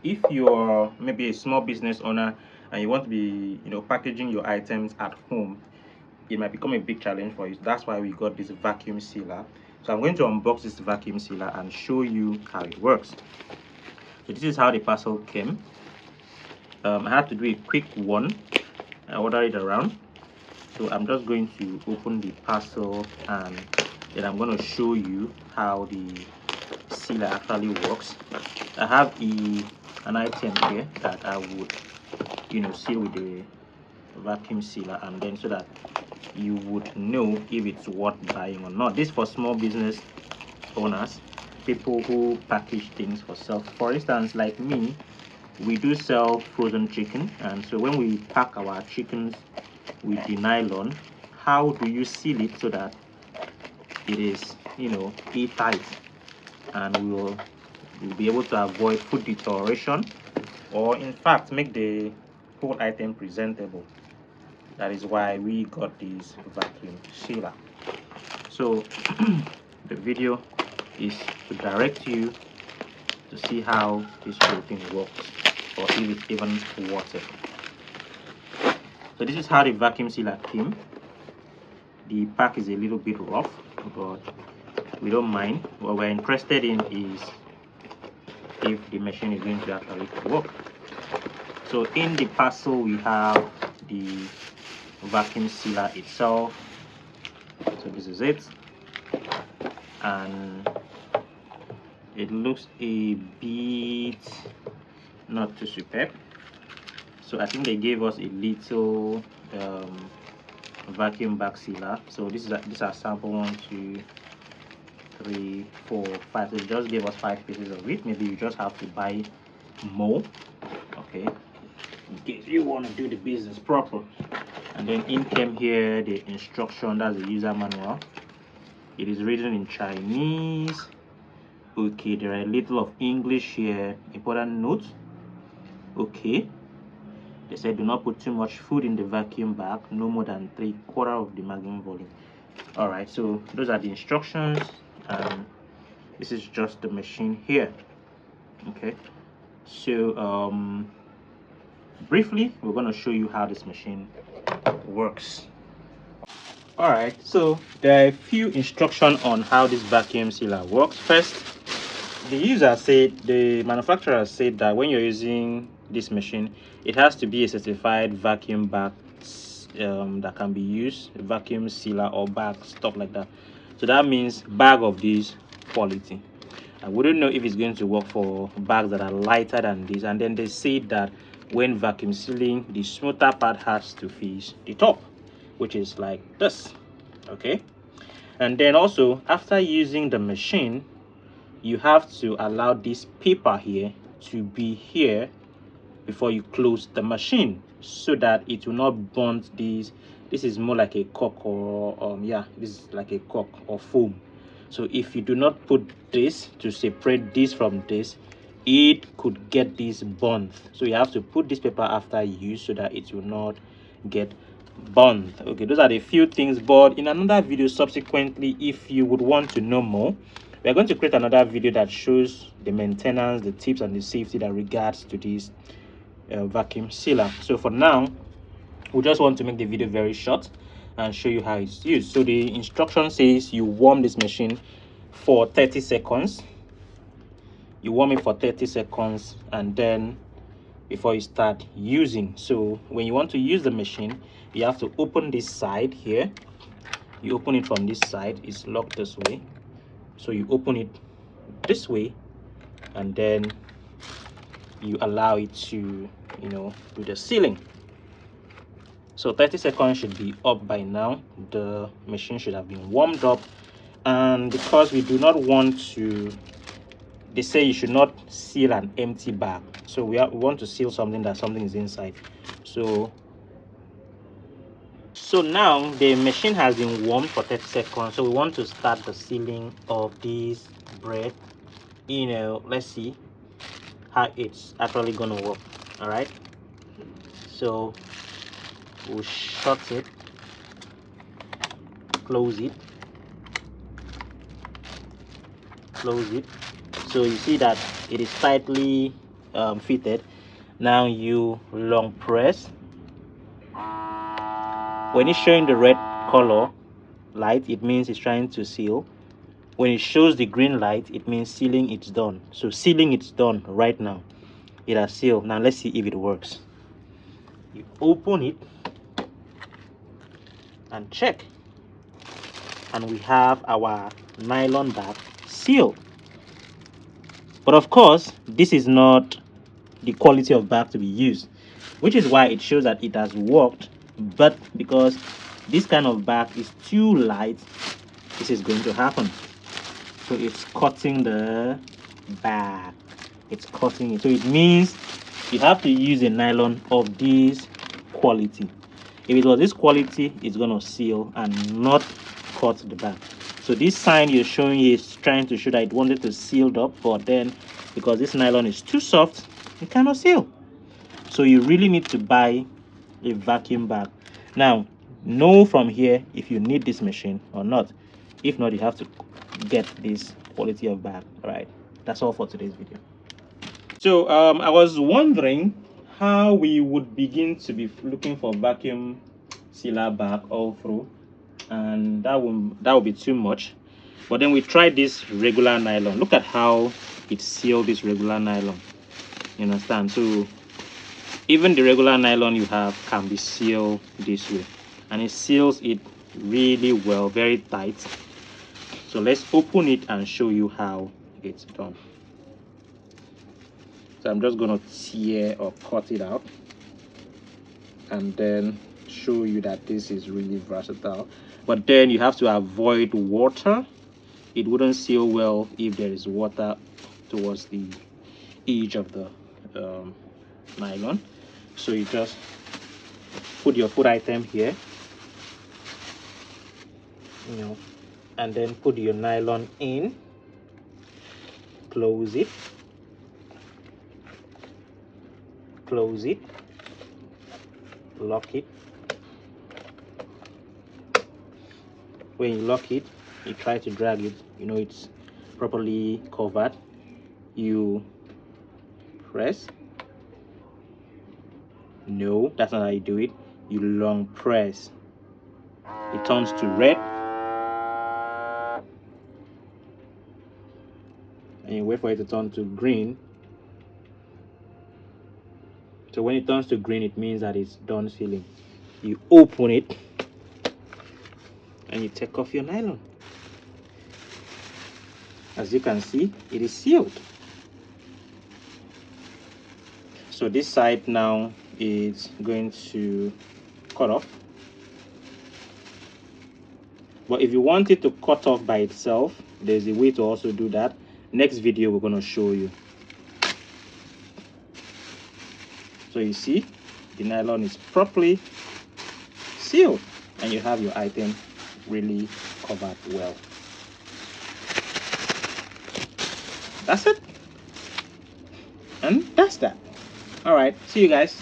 if you're maybe a small business owner and you want to be, packaging your items at home, it might become a big challenge for you. That's why we got this vacuum sealer. So I'm going to unbox this vacuum sealer and show you how it works. So this is how the parcel came. I had to do a quick one. I ordered it around. So I'm just going to open the parcel and then I'm going to show you how the sealer actually works. I have an item here that I would seal with the vacuum sealer, and then so that you would know if it's worth buying or not. This for small business owners, people who package things for sale. For instance, like me, we do sell frozen chicken, and so when we pack our chickens with the nylon, how do you seal it so that it is airtight, and we'll be able to avoid food deterioration, or in fact make the whole item presentable. That is why we got this vacuum sealer. So the video is to direct you to see how this whole thing works, or if it's even worth it. So this is how the vacuum sealer came. The pack is a little bit rough, but we don't mind. What we're interested in is if the machine is going to actually work. So in the parcel we have the vacuum sealer itself. So this is it, and it looks a bit not too superb. So I think they gave us a little vacuum bag sealer. So these are sample 1, 2, 3, 4, 5. So they just gave us 5 pieces of it. Maybe you just have to buy more, okay, in case you want to do the business proper. And then in came here the instruction. That's the user manual. It is written in Chinese. Okay, there are a little of English here. Important note. Okay, they said do not put too much food in the vacuum bag, no more than 3/4 of the maximum volume. All right, so those are the instructions, and this is just the machine here. Okay, so briefly we're going to show you how this machine works. All right, so there are a few instructions on how this vacuum sealer works. First, the manufacturer said that when you're using this machine, it has to be a certified vacuum bag that can be used, vacuum sealer or bag, stuff like that. So that means bag of this quality. I wouldn't know if it's going to work for bags that are lighter than this. And then they say that when vacuum sealing, the smoother part has to face the top, which is like this. Okay, and then also after using the machine, you have to allow this paper here to be here before you close the machine, so that it will not bond these. This is more like a cork, or this is like a cork or foam. So if you do not put this to separate this from this, it could get this bond. So you have to put this paper after use so that it will not get bond. Okay, those are the few things, but in another video subsequently, if you would want to know more, we are going to create another video that shows the maintenance, the tips, and the safety that regards to this vacuum sealer. So for now, we just want to make the video very short and show you how it's used. So the instruction says you warm this machine for 30 seconds. You warm it for 30 seconds, and then before you start using. So when you want to use the machine, you have to open this side here. You open it from this side. It's locked this way, so you open it this way, and then you allow it to do the sealing. So 30 seconds should be up by now. The machine should have been warmed up, and because we do not want to, they say you should not seal an empty bag, so we want to seal something that something is inside. So now the machine has been warmed for 30 seconds, so we want to start the sealing of this bread. Let's see how it's actually gonna work. All right, so we'll shut it, close it, so you see that it is tightly fitted. Now you long press. When it's showing the red color light, it means it's trying to seal. When it shows the green light, it means sealing it's done. So sealing it's done right now. It has sealed. Now let's see if it works. You open it and check, and we have our nylon bag sealed. But of course, this is not the quality of bag to be used, which is why it shows that it has worked. But because this kind of bag is too light, this is going to happen. So it's cutting the bag, it's cutting it. So it means you have to use a nylon of this quality. If it was this quality, it's gonna seal and not cut the bag. So this sign you're showing is trying to show that it wanted to seal up, but then because this nylon is too soft, it cannot seal. So you really need to buy a vacuum bag. Now know from here if you need this machine or not. If not, you have to get this quality of bag. All right, that's all for today's video. So I was wondering how we would begin to be looking for vacuum sealer bag all through, and that would be too much. But then we tried this regular nylon. Look at how it sealed this regular nylon. You understand? So even the regular nylon you have can be sealed this way, and it seals it really well, very tight. So let's open it and show you how it's done. So I'm just going to tear or cut it out and then show you that this is really versatile. But then you have to avoid water. It wouldn't seal well if there is water towards the edge of the nylon. So you just put your food item here, and then put your nylon in, close it, lock it. When you lock it, you try to drag it, it's properly covered. You press. No, that's not how you do it. You long press. It turns to red, and you wait for it to turn to green. So when it turns to green, it means that it's done sealing. You open it and you take off your nylon. As you can see, it is sealed. So this side now is going to cut off. But if you want it to cut off by itself, there's a way to also do that. Next video we're going to show you. So you see, the nylon is properly sealed and you have your item really covered well. That's it, and that's that. All right, see you guys.